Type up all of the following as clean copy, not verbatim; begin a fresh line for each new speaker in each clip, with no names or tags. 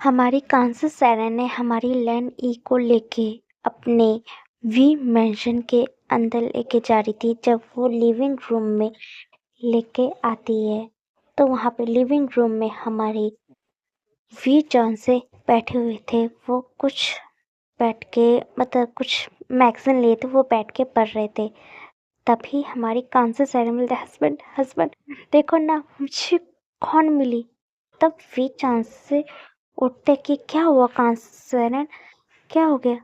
हमारी कांसस सैरन ने हमारी लैंड ई को लेके अपने वी मेंशन के अंदर लेके जा रही थी। जब वो लिविंग रूम में लेके आती है तो वहाँ पे लिविंग रूम में हमारे वी जॉन से बैठे हुए थे। वो कुछ बैठ के मतलब कुछ मैगजीन लिए थे, वो बैठ के पढ़ रहे थे। तभी हमारी कांसस सैरन बोलते, हस्बैंड हस्बैंड देखो ना मुझे कौन मिली। तब वी चांस से उठते कि क्या हुआ कांसर, क्या हो गया।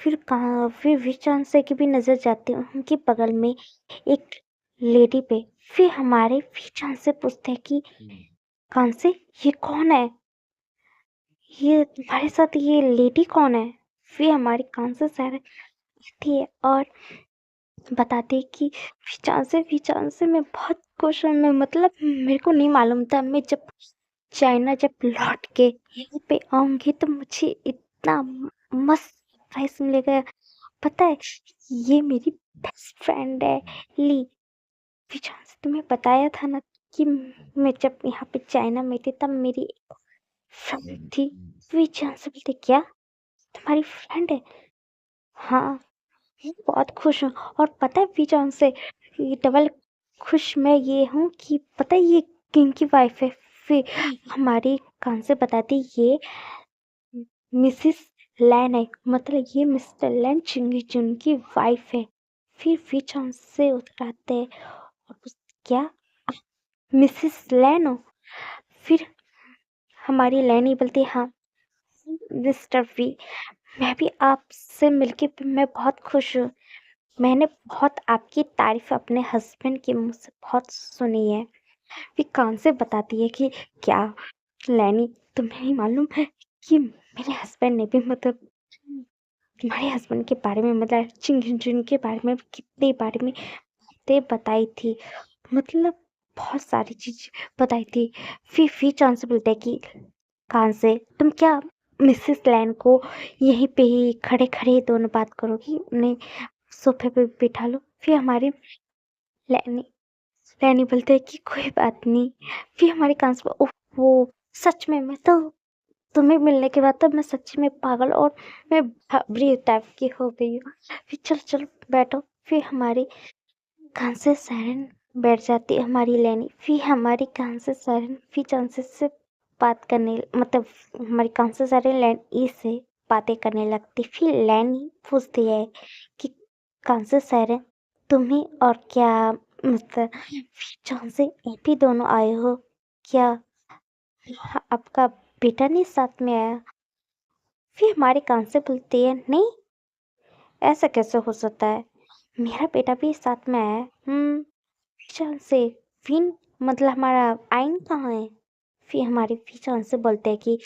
फिर वी चांस की भी नजर जाती है उनके बगल में एक लेडी पे। फिर हमारे वी चांस से पूछते हैं कि कांसे ये कौन है, ये तुम्हारे साथ ये लेडी कौन है। फिर हमारी कांसर सर आती है और बताती है कि विचार से मैं बहुत खुश हूँ। मैं मतलब मेरे को नहीं मालूम था, मैं जब चाइना जब लौट के यहीं पे आऊंगी तो मुझे इतना मस्त सरप्राइज मिलेगा। पता है ये मेरी बेस्ट फ्रेंड है ली। विचार से तुम्हें बताया था ना कि मैं जब यहाँ पे चाइना में थी तब मेरी फ्रेंड थी। विचार से बोलते क्या तुम्हारी फ्रेंड है। हाँ बहुत खुश हूँ। और पता है विचार से ये डबल खुश मैं ये हूँ कि पता है ये किंग की वाइफ है। फिर हमारी कान से बताती ये मिसिस लैन है, मतलब ये मिस्टर लैन चिंगी चुन की वाइफ है। फिर चांस से उतर आते हैं और क्या मिसिस लैन हो। फिर हमारी लैनी बोलती हाँ मिस्टर वी, मैं भी आपसे मिलके मैं बहुत खुश हूँ। मैंने बहुत आपकी तारीफ अपने हस्बैंड के मुंह से बहुत सुनी है। फिर कान से बताती है कि क्या लैनी तुम्हें नहीं मालूम है कि मेरे हस्बैंड ने भी मतलब तुम्हारे हस्बैंड के बारे में मतलब चिंग के बारे में कितने बारे में बातें बताई थी, मतलब बहुत सारी चीज बताई थी। फिर चांस से बोलते हैं कि कान से तुम क्या मिसेस लैन को यहीं पे ही खड़े खड़े दोनों बात करोगी, उन्हें सोफे पे बिठा लो। फिर हमारी लैनी लैनी बोलते हैं कि कोई बात नहीं। फिर हमारे कान से वो सच में मैं तो तुम्हें मिलने के बाद तो मैं सच्ची में पागल और मैं भाबरी टाइप की हो गई हूँ। फिर चलो चलो बैठो। फिर हमारी कान से सायरन बैठ जाती है हमारी लैनी। फिर हमारी कान से सायरन फिर चांसेस से बात करने मतलब हमारी कान से सायरन लैन ई से बातें करने लगती। फिर लैनी पूछती है कि कान से सायरन तुम्ही और क्या मतलब फिर चांस से आप ही दोनों आए हो क्या, आपका बेटा नहीं साथ में आया। फिर हमारे कान से बोलती है नहीं ऐसा कैसे हो सकता है, मेरा बेटा भी साथ में आया है। फिर से फिर मतलब हमारा आइन कहाँ है। फिर हमारे फिर से बोलते हैं कि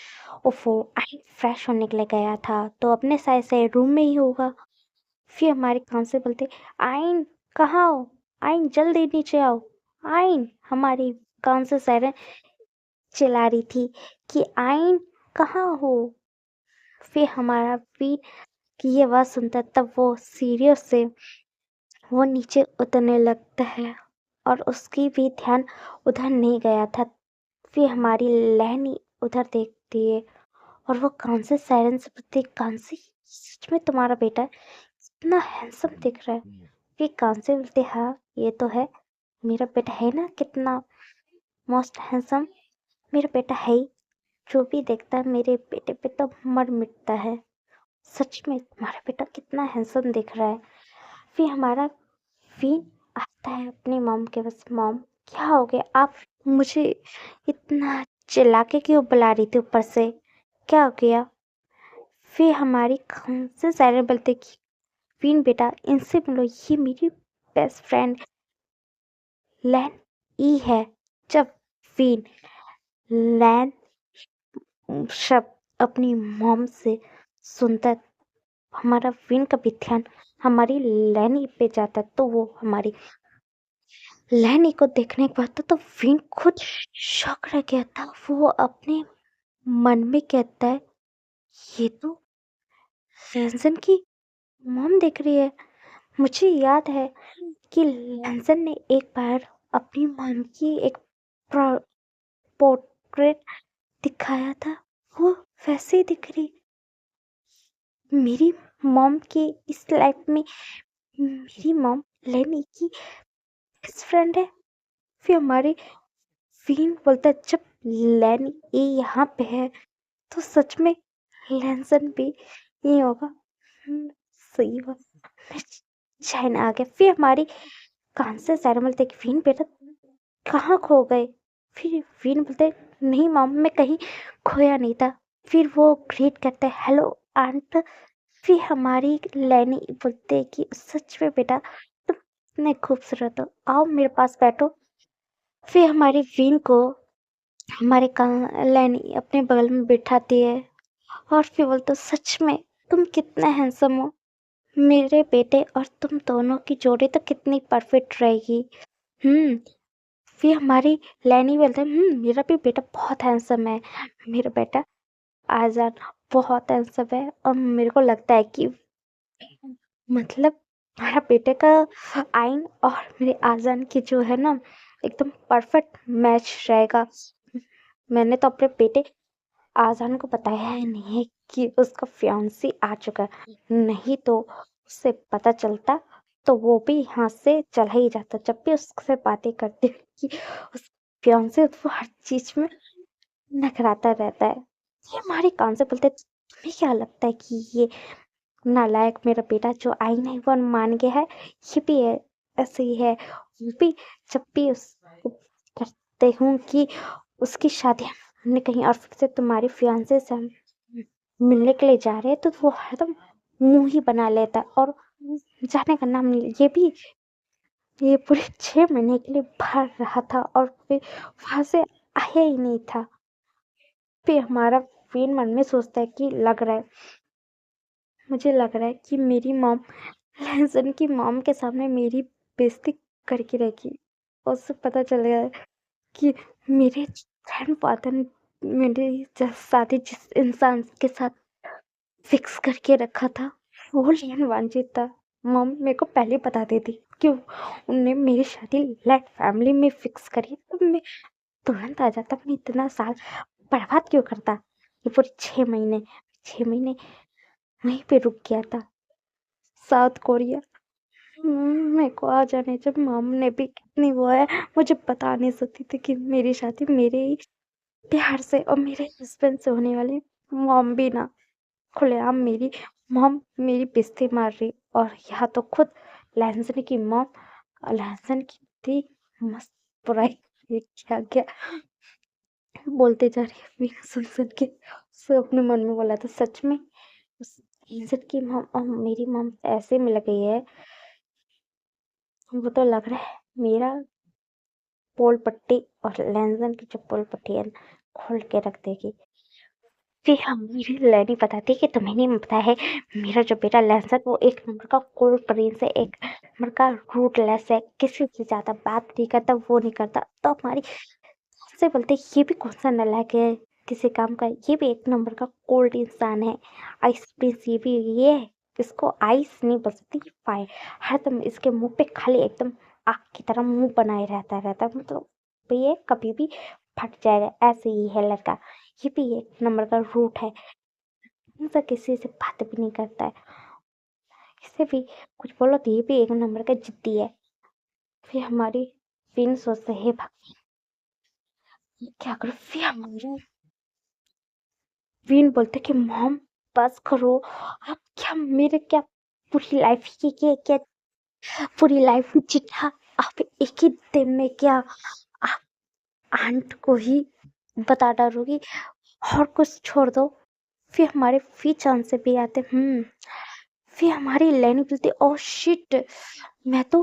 ओफो आइन फ्रेश होने के लिए गया था तो अपने साइड से रूम में ही होगा। फिर हमारे कान से बोलते आइन कहाँ हो, आइन जल्दी नीचे आओ। आइन हमारी कान से सायरन चिल्ला रही थी कि आइन कहाँ हो। फिर हमारा वीर की ये आवाज सुनता तब वो सीढ़ियों से वो नीचे उतरने लगता है और उसकी भी ध्यान उधर नहीं गया था। फिर हमारी लहनी उधर देखती है और वो कान से सायरन से पूछती कान से सच में तुम्हारा बेटा है, इतना हैंडसम दिख रहा है। फिर कान से बोलते हाँ ये तो है, मेरा बेटा है ना कितना मोस्ट हैंडसम, मेरा बेटा है ही, जो भी देखता है मेरे बेटे पे तो मर मिटता है। सच में तुम्हारा बेटा कितना हैंडसम दिख रहा है। फिर हमारा फिर आता है अपनी मॉम के पास, मॉम क्या हो गया, आप मुझे इतना चिल्ला के क्यों बुला रही थी ऊपर से, क्या हो गया। फिर हमारी खान से सायरन बोलते कि फिन बेटा इनसे मिलो, ये मेरी बेस्ट फ्रेंड लैन ई है। जब फिन लैन शब्द अपनी मॉम से सुनता हमारा फिन का भी ध्यान हमारी लैनी पे जाता तो वो हमारी लैनी को देखने के बाद तो फिन खुद शॉक रह गया था। वो अपने मन में कहता है ये तो लैंसन की मॉम दिख रही है। मुझे याद है कि लैंसन ने एक बार अपनी मॉम की एक पोर्ट्रेट दिखाया था। वो वैसे ही दिख रही। मेरी मॉम की इस लाइफ में मेरी मॉम लेनी की बेस्ट फ्रेंड है। फिर हमारी वीन बोलता है जब लेनी ये यहाँ पे है तो सच में लैंसन भी ये होगा। सही हुआ मैं चाइना आ गया। फिर हमारी कान से सारे बोलते कि वीन बेटा कहाँ खो गए। फिर वीन बोलते नहीं मॉम मैं कहीं खोया नहीं था। फिर वो ग्रीट करते हेलो आंट। फिर हमारी लैनी बोलते कि सच में बेटा तुम इतने खूबसूरत हो, आओ मेरे पास बैठो। फिर हमारी वीन को हमारे लैनी अपने बगल में बिठाती है और फिर बोलते सच में तुम कितना हैंडसम हो। मेरे बेटे और तुम दोनों की जोड़ी तो कितनी परफेक्ट रहेगी। फिर हमारी लैनी बोलते मेरा भी बेटा बहुत हैंडसम है। मेरा बेटा आजान बहुत हैंडसम है और मेरे को लगता है कि मतलब हमारा बेटे का आइन और मेरे आजान की जो है ना एकदम परफेक्ट मैच रहेगा। मैंने तो अपने बेटे आजान को बताया ही नहीं है कि उसका फियांसी आ चुका है, नहीं तो उससे पता चलता तो वो भी यहाँ से चला ही जाता। जब भी उससे बातें करती कि उस फियांसे वो हर चीज में नखराता रहता है। ये हमारे कान से बोलते तुम्हें क्या लगता है कि ये नालायक मेरा बेटा जो आई नहीं वो मान गया है, ये भी है ऐसे ही है। वो भी जब भी उसको करते हूँ कि उसकी शादी हमने कहीं और फिर से तुम्हारे फियांसे से हम मिलने के लिए जा रहे हैं तो वो हरदम मुंह ही बना लेता है और जाने का नाम नहीं। ये भी ये पूरे 6 महीने के लिए बाहर रहा था और फिर वहां से आया ही नहीं था। फिर हमारा वीन मन में सोचता है कि लग रहा है मुझे लग रहा है कि मेरी मॉम लहसन की मॉम के सामने मेरी बेइज्जती करके रहेगी। उससे पता चल गया कि मेरे ग्रैंडफादर ने मेरी शादी जिस इंसान के साथ फिक्स करके रखा था वो लियन वांछित था। मॉम मेरे को पहले बता देती कि उनने मेरी शादी लेट फैमिली में फिक्स करी तो मैं तुरंत आ जाता। मैं इतना साल बर्बाद क्यों करता। ये पूरे 6 महीने वहीं पे रुक गया था साउथ कोरिया। मेरे को आ जाने जब मॉम ने भी कितनी वो है मुझे बता नहीं सकती थी कि मेरी शादी मेरे ही प्यार से और मेरे हस्बैंड से होने वाली। मॉम भी ना खुलेआम मेरी मॉम मेरी बेइज्जती मार रही और यहाँ तो खुद लहसन की मॉम लहसन की थी मस्त बुराई ये क्या क्या बोलते जा रही है बिना सुन सुन के। उसने अपने मन में बोला था सच में उस लहसन की मॉम और मेरी मॉम ऐसे मिल गई है। वो तो लग रहा है मेरा पोल पट्टी और लहसन की जो पोल पट्टी है खोल के रख देगी। फिर मेरी लैनी बताती है कि तुम्हें नहीं पता है मेरा जो बेटा लहसन वो एक नंबर का कोल्ड प्रिंस है, एक नंबर का रूटलेस है, किसी से ज्यादा बात नहीं करता, वो नहीं करता। तो हमारी से बोलते ये भी कौन सा नालायक है किसी काम का, ये भी एक नंबर का कोल्ड इंसान है। आइस प्रिंस ये भी ये है, इसको आइस नहीं बोल सकती फायर। हरदम इसके मुंह पे खाली एकदम आग की तरह मुंह बनाए रहता मतलब ये कभी भी फट जाएगा, ऐसे ही है लड़का। ये भी एक नंबर का रूट है, इनसे किसी से बात भी नहीं करता है। इससे भी कुछ बोलो तो ये भी एक नंबर का जिद्दी है। फिर हमारी फिन सोचते है भगवान क्या करो। फिर हमारी विन बोलते कि मॉम बस करो आप, क्या मेरे क्या पूरी लाइफ की क्या पूरी लाइफ चिट्ठा आप एक ही दिन में क्या आप आंट को ही बता डालोगी और कुछ छोड़ दो। फिर हमारे फी चांद से भी आते फिर हमारी लेनी बोलती ओह शिट मैं तो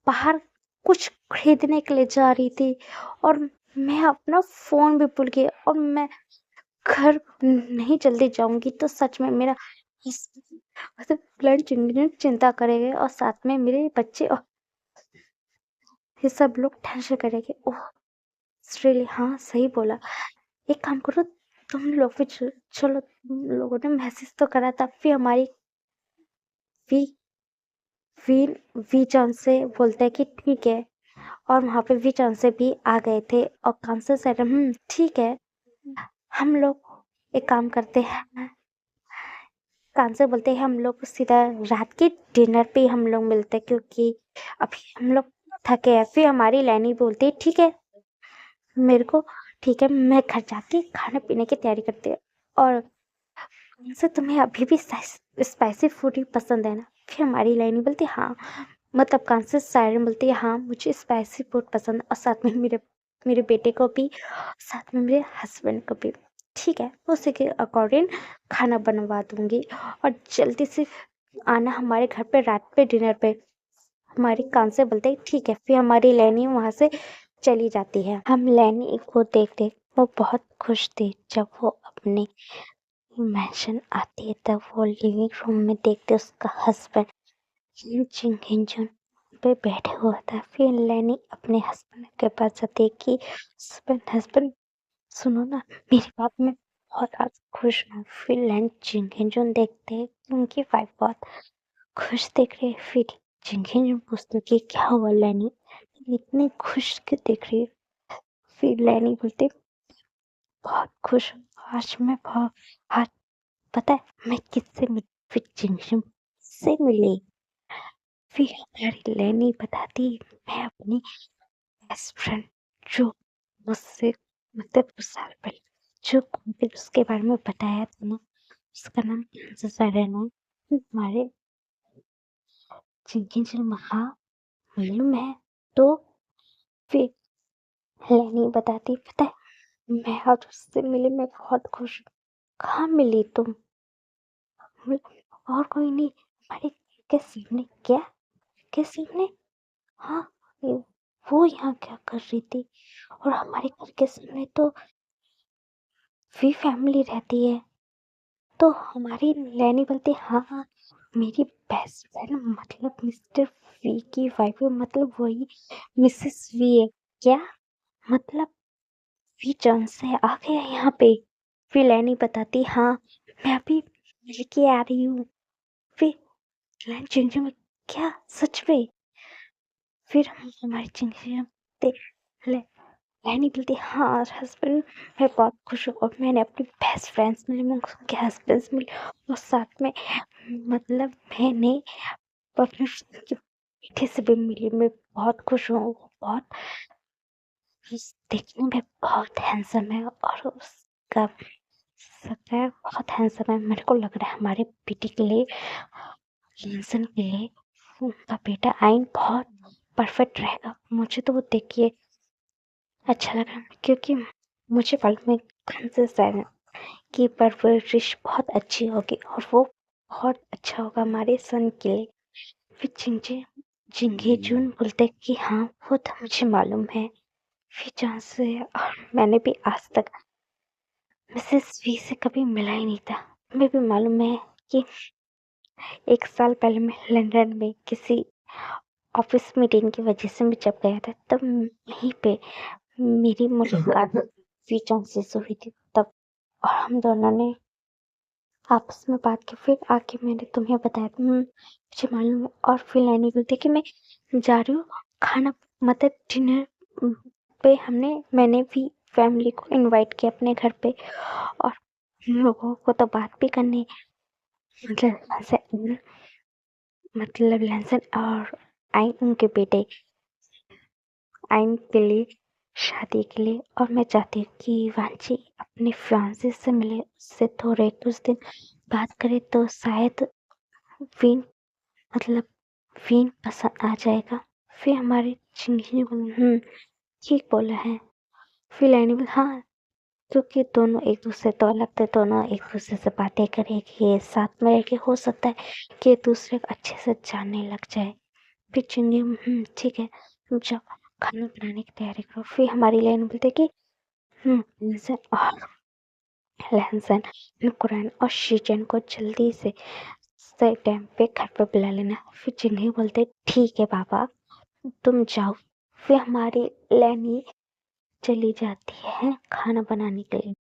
बाहर कुछ खरीदने के लिए जा रही थी और मैं अपना फोन भी भूल गई और मैं घर नहीं जल्दी जाऊंगी तो सच में मेरा मतलब लंच इंजन चिंता करेंगे और साथ में मेरे बच्चे और ये सब लोग टेंशन करेंगे। ओह श्रेली हाँ सही बोला। एक काम करो तुम लोग भी चलो तुम लोगों ने मैसेज तो करा था। फिर हमारी वी वी वी जॉन से बोलते हैं कि ठीक है और वहां पे वी जॉन से भी आ गए थे और कांसे सर ठीक है हम लोग एक काम करते हैं, कान से बोलते हैं हम लोग सीधा रात के डिनर पे हम लोग मिलते हैं, क्योंकि अभी हम लोग थके हैं। फिर हमारी लैनी बोलती है ठीक है मेरे को, ठीक है मैं घर जाके खाने पीने की तैयारी करती हूँ। और से तुम्हें अभी भी स्पाइसी फूड ही पसंद है ना? फिर हमारी लाइनी बोलती है हाँ, मतलब कान से सायरन बोलती है हाँ मुझे स्पाइसी फूड पसंद है, और साथ में मेरे मेरे बेटे को भी, साथ में मेरे हस्बैंड को भी। ठीक है, उसी के अकॉर्डिंग खाना बनवा दूंगी, और जल्दी से आना हमारे घर पे रात पे डिनर पे। हमारी कान से बोलते हैं ठीक है। फिर हमारी लैनी वहां से चली जाती है। हम लैनी को देख देख वो बहुत खुश थी। जब वो अपने मैंशन आती है तब वो लिविंग रूम में देखते उसका हस्बैंड जिंग हिंजन पे बैठे हुआ था। फिर लैनी अपने हस्बैंड के पास जाती है कि हस्बैंड हस्बैंड सुनो ना, मेरी बात में बहुत आज खुश हूँ। फिर लैन जिंग हिंजन देखते हैं कि उनकी वाइफ बहुत खुश दिख रही है। फिर जिंग हिंजन पूछते कि क्या हुआ लैनी, तुम इतनी खुश क्यों दिख रही है? फिर लैनी बोलते बहुत खुश हूँ आज, मैं बहुत आज पता है मैं किससे मिली? फिर जिंगशन से मिली। फिर हमारी लैनी बताती मैं अपनी बेस्ट फ्रेंड जो मुझसे मतलब कुछ साल पहले जो फिर उसके बारे में बताया था ना, उसका नाम सरेना है। हमारे जिंगशन महा मालूम है? तो फिर लैनी बताती पता है मैं आज उससे मिली, मैं बहुत खुश हूँ। कहाँ मिली तुम? और कोई नहीं, हमारे के सामने। क्या के सामने? हाँ, वो यहाँ क्या कर रही थी? और हमारे घर के सामने तो वी फैमिली रहती है। तो हमारी लैनी बोलती हाँ हाँ, मेरी बेस्ट फ्रेंड मतलब मिस्टर वी की वाइफ है, मतलब वही मिसेस वी है। क्या मतलब वी जॉन से आ गया यहाँ पे? फिर लैनी बताती हाँ मैं अभी लेके आ रही हूँ। फिर लैन चिंचू में क्या सच में? फिर हमारी चिंचिया लैनी बोलती हाँ हस्बैंड, मैं बहुत खुश हूँ और मैंने अपनी बेस्ट फ्रेंड्स मिली, मैं उनके हस्बैंड मिले, और साथ में मतलब मैंने अपने बेटे से भी मिली। मैं बहुत खुश हूँ। बहुत देखने में बहुत हैंडसम है, और उसका सकल बहुत हैंडसम है। मेरे को लग रहा है हमारे बेटे के लिए, लिंसन के लिए उनका बेटा आइन बहुत परफेक्ट रहेगा। मुझे तो वो देख के अच्छा लगा, क्योंकि मुझे मालूम है कांसेस है की परवरिश बहुत अच्छी होगी, और वो बहुत अच्छा होगा हमारे सन के लिए। फिर जिंगे जून बोलते कि हाँ वो तो मुझे मालूम है। फिर जहाँ से और मैंने भी आज तक मिसेस वी से कभी मिला ही नहीं था। हमें भी मालूम है कि 1 साल पहले मैं लंदन में किसी ऑफिस मीटिंग की वजह से मैं जब गया था, तब वहीं पे मेरी मुलाकात वी जॉन से हुई थी तब। और हम दोनों ने आपस में बात की। फिर आके मैंने तुम्हें बताया था, मुझे मालूम है। और फिर लैनी बोलती कि मैं जा रही हूँ खाना मतलब डिनर पे। मैंने भी फैमिली को इनवाइट किया अपने घर पे, और हम लोगों को तो बात भी करनी, मतलब लैंसन और आइन उनके बेटे आइन के लिए शादी के लिए। और मैं चाहती हूँ कि वांची अपने फियांसे से मिले, उससे थोड़े कुछ दिन बात करे तो शायद वीन मतलब वीन पसंद आ जाएगा। फिर हमारे चिंगी ने बोला ठीक बोला है। फिर लैनी बोला हाँ, क्योंकि दोनों एक दूसरे तो अलग थे, दोनों एक दूसरे से बातें करेंगे, साथ में रह के हो सकता है कि एक दूसरे को अच्छे से जानने लग जाए। फिर चिंगी ठीक है तुम जाओ खाना बनाने की तैयारी करो। फिर हमारी लैनी बोलते कि लहसन और लहसन कुरान और शीजन को जल्दी से सही टाइम पे घर पर बुला लेना। फिर जिन्हें बोलते ठीक है पापा तुम जाओ। फिर हमारी लैनी चली जाती है खाना बनाने के लिए।